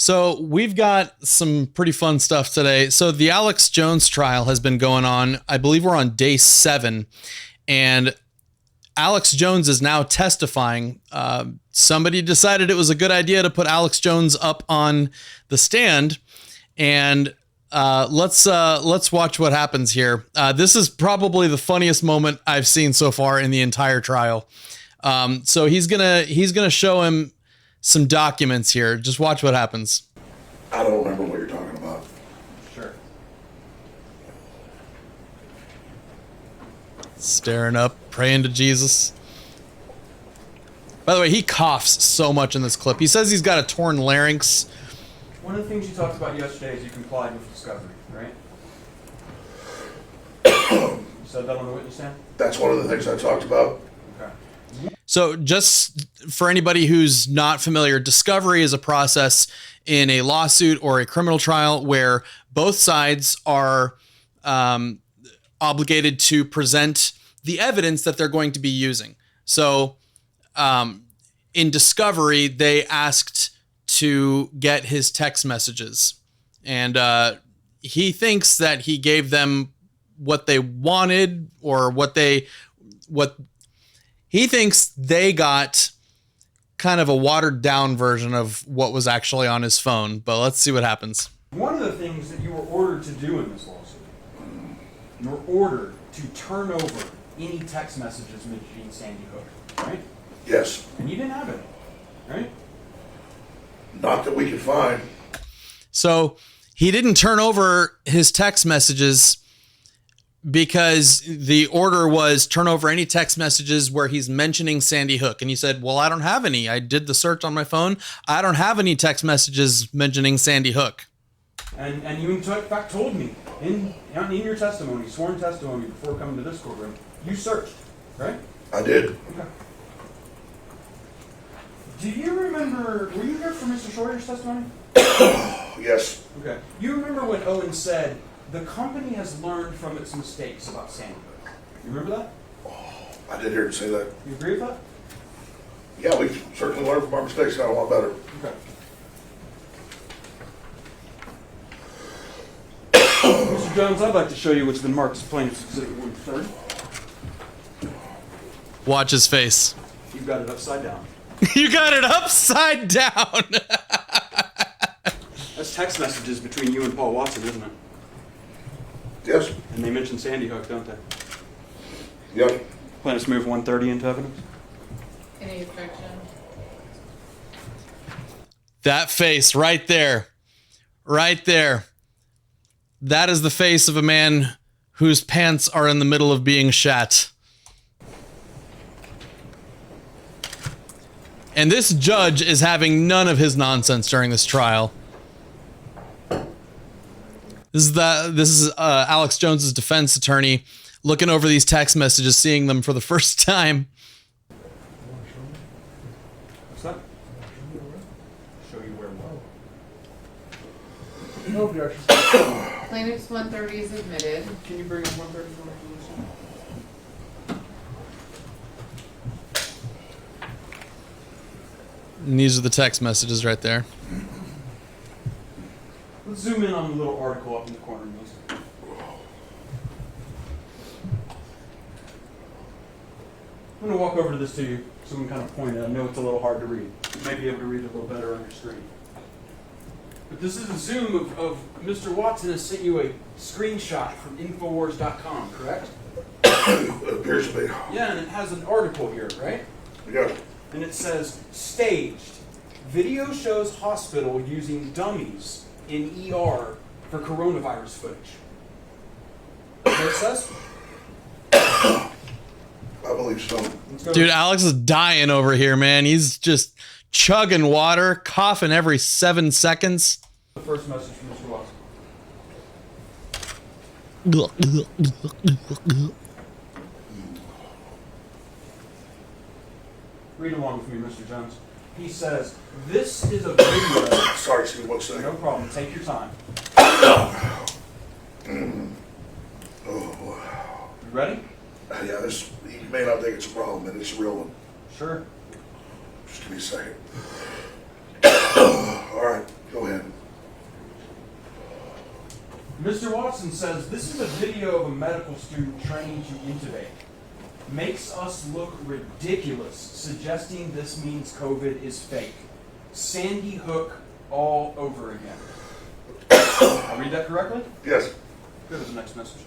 So we've got some pretty fun stuff today. So the Alex Jones trial has been going on. I believe we're on day 7, and Alex Jones is now testifying. Somebody decided it was a good idea to put Alex Jones up on the stand, and let's watch what happens here. This is probably the funniest moment I've seen so far in the entire trial. So he's gonna show him some documents here. Just watch what happens. I don't remember what you're talking about. Sure. Staring up, praying to Jesus. By the way, he coughs so much in this clip. He says he's got a torn larynx. One of the things you talked about yesterday is you complied with discovery, right? You said that on the witness stand? That's one of the things I talked about. Okay. So just for anybody who's not familiar, discovery is a process in a lawsuit or a criminal trial where both sides are obligated to present the evidence that they're going to be using. So in discovery, they asked to get his text messages, and he thinks that he gave them what they wanted, or what he thinks they got kind of a watered down version of what was actually on his phone. But let's see what happens. One of the things that you were ordered to do in this lawsuit, you were ordered to turn over any text messages mentioning Sandy Hook, right? Yes. And you didn't have any, right? Not that we could find. So he didn't turn over his text messages because the order was turn over any text messages where he's mentioning Sandy Hook. And he said, well, I don't have any. I did the search on my phone. I don't have any text messages mentioning Sandy Hook. And you in fact told me in your testimony, sworn testimony before coming to this courtroom, you searched, right? I did. Okay. Do you remember, were you here for Mr. Schroeder's testimony? Yes. Okay. You remember when Owen said, the company has learned from its mistakes about Sandy Hook? You remember that? I did hear him say that. You agree with that? Yeah, we certainly learned from our mistakes, got a lot better. Okay. Mr. Jones, I'd like to show you what's been marked as plaintiff's exhibit 130. Watch his face. You've got it upside down. You got it upside down. That's text messages between you and Paul Watson, isn't it? Yes. And they mention Sandy Hook, don't they? Yep. Plaintiffs move 130 into evidence. Any objection? That face right there. Right there. That is the face of a man whose pants are in the middle of being shat. And this judge is having none of his nonsense during this trial. This is Alex Jones's defense attorney looking over these text messages, seeing them for the first time. What's that? Show you where what? No objection. Plaintiff's 130 is admitted. Can you bring up 130 for my position? And these are the text messages right there. Let's zoom in on the little article up in the corner, Melissa. I'm going to walk over to this to you so we can kind of point it. I know it's a little hard to read. You may be able to read it a little better on your screen. But this is a zoom of Mr. Watson has sent you a screenshot from Infowars.com, correct? It appears to be. Yeah, and it has an article here, right? Yeah. And it says, staged. Video shows hospital using dummies in ER for coronavirus footage. Is that what it says? I believe so. Let's go. Dude, Alex is dying over here, man. He's just chugging water, coughing every 7 seconds. The first message from Mr. Watson. Read along with me, Mr. Jones. He says, this is a video. Sorry, excuse me 1 second. No problem. Take your time. Oh, boy. You ready? Yeah, this, you may not think it's a problem, but it's a real one. Sure. Just give me a second. All right, go ahead. Mr. Watson says this is a video of a medical student training to intubate. Makes us look ridiculous, suggesting this means COVID is fake. Sandy Hook all over again. I read that correctly? Yes. Go to the next message.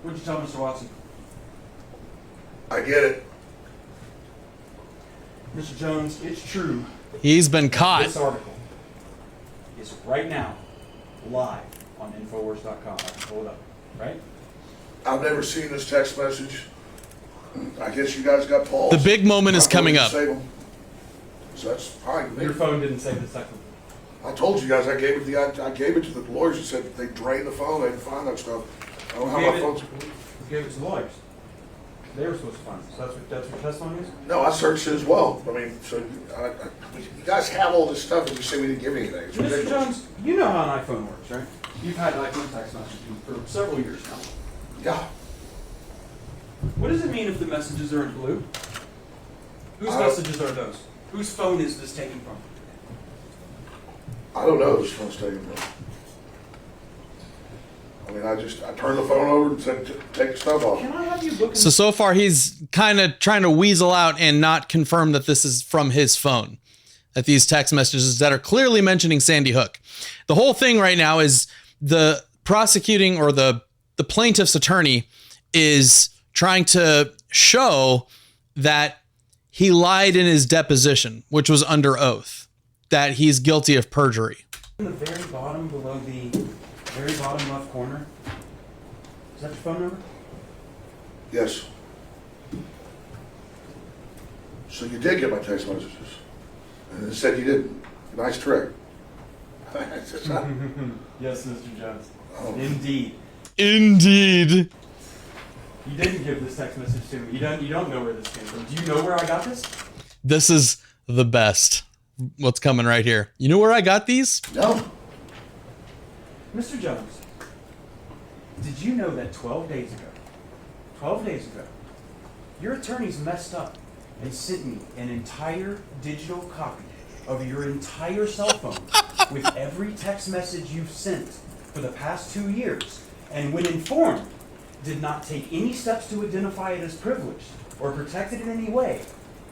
What'd you tell Mr. Watson? I get it. Mr. Jones, it's true. He's been caught. This article is right now live on Infowars.com. I can pull it up, right? I've never seen this text message. I guess you guys got Paul's. The big moment is I'm going coming to up. save 'em. So that's fine. Your phone didn't save the second. I told you guys I gave it to the lawyers and said they drained the phone, they didn't find that stuff. I don't know how my phone's. You gave it to the lawyers. They were supposed to find it. So that's what testimony is? No, I searched it as well. I mean, so you guys have all this stuff and you say we didn't give anything. It's Mr. ridiculous. Jones, you know how an iPhone works, right? You've had iPhone text messaging for several years now. Yeah. What does it mean if the messages are in blue? Whose messages are those? Whose phone is this taken from? I don't know whose phone's taken from. I mean, I turned the phone over and said, take the stuff off. Can I have you look? So far he's kind of trying to weasel out and not confirm that this is from his phone. That these text messages that are clearly mentioning Sandy Hook. The whole thing right now is the prosecuting or the plaintiff's attorney is trying to show that he lied in his deposition, which was under oath, that he's guilty of perjury. In the very bottom, below the very bottom left corner, is that your phone number? Yes. So you did get my text messages. And it said you didn't. Nice trick. Yes, Mr. Jones. Oh. Indeed. Indeed. You didn't give this text message to me. You don't know where this came from. Do you know where I got this? This is the best. What's coming right here. You know where I got these? No. Mr. Jones, did you know that 12 days ago, your attorneys messed up and sent me an entire digital copy of your entire cell phone with every text message you've sent for the past 2 years, and when informed, did not take any steps to identify it as privileged or protect it in any way.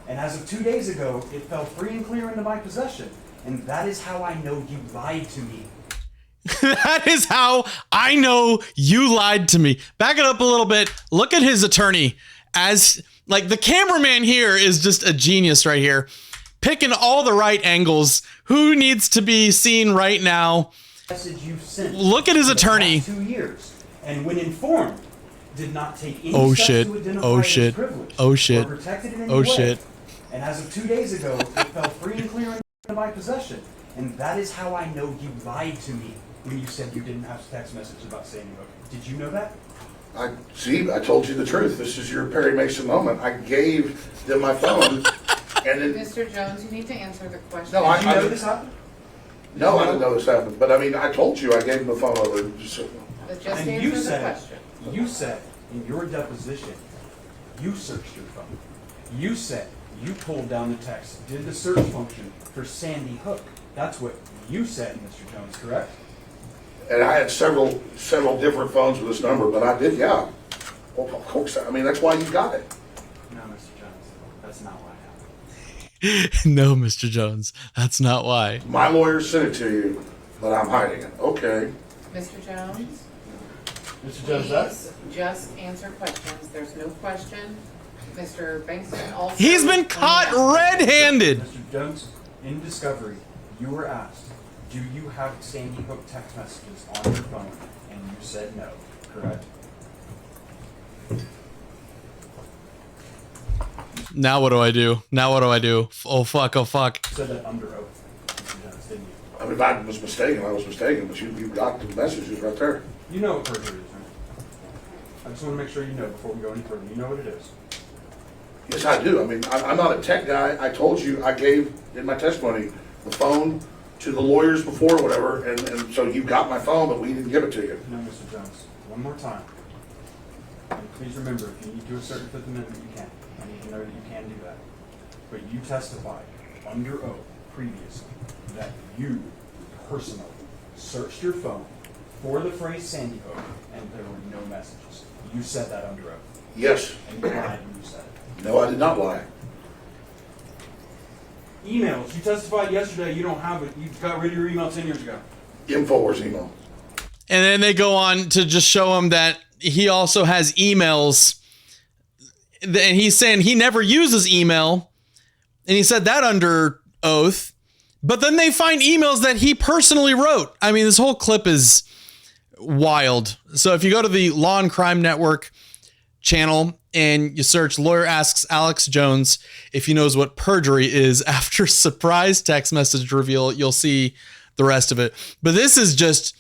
And as of 2 days ago, it fell free and clear into my possession. And that is how I know you lied to me. That is how I know you lied to me. Back it up a little bit. Look at his attorney. As like the cameraman here is just a genius right here. Picking all the right angles. Who needs to be seen right now? Message you sent. Look at his for the attorney. past 2 years. And when informed, did not take any Oh steps shit. to identify Oh it as shit. privileged Oh shit. or protect it in any Oh way. shit. And as of 2 days ago, it fell free and clear into my possession. And that is how I know you lied to me when you said you didn't have a text message about Sandy Hook. Did you know that? I told you the truth. This is your Perry Mason moment. I gave them my phone and then, Mr. Jones, you need to answer the question. No, Did you know this happened? no, I didn't know this happened. But I mean, I told you I gave them the phone over. Just, But just And answer the question. you said in your deposition, you searched your phone. You said you pulled down the text, did the search function for Sandy Hook. That's what you said, Mr. Jones, correct? and I had several different phones with this number, but I did, yeah. Well, of course, I mean, that's why you got it. No, Mr. Jones, that's not what happened. No, Mr. Jones. That's not why. My lawyer sent it to you, but I'm hiding it. Okay. Mr. Jones, Mr. Jones, that's please just answer questions. There's no question. Mr. Bankston also. He's been caught red-handed. Mr. Jones, in discovery, you were asked, do you have Sandy Hook text messages on your phone? And you said no, correct? Now what do I do? Now what do I do? Oh fuck, oh fuck. You said that under oath, Mr. Jones, didn't you? I mean, if I was mistaken, I was mistaken, but you got the messages right there. You know what perjury is, right? I just want to make sure you know before we go any further. You know what it is. Yes, I do. I mean, I'm not a tech guy. I told you, I gave in my testimony the phone to the lawyers before, whatever, and so you got my phone, but we didn't give it to you. No, Mr. Jones, one more time. And please remember, if you need to assert the Fifth Amendment, you can. I need to know that you can do that. but you testified under oath previously that you personally searched your phone for the phrase Sandy Hook and there were no messages. You said that under oath. Yes. And you lied when you said it. No, I did not lie. Emails. You testified yesterday you don't have it. You got rid of your email 10 years ago. InfoWars email. And then they go on to just show him that he also has emails. And he's saying he never uses email. And he said that under oath. But then they find emails that he personally wrote. I mean, this whole clip is wild. So if you go to the Law and Crime Network channel and you search Lawyer Asks Alex Jones if he knows what perjury is after surprise text message reveal, you'll see the rest of it. But this is just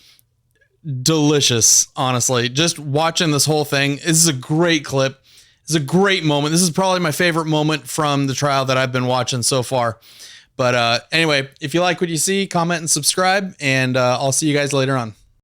delicious, honestly. Just watching this whole thing. This is a great clip. It's a great moment. This is probably my favorite moment from the trial that I've been watching so far. But anyway, if you like what you see, comment and subscribe, and I'll see you guys later on.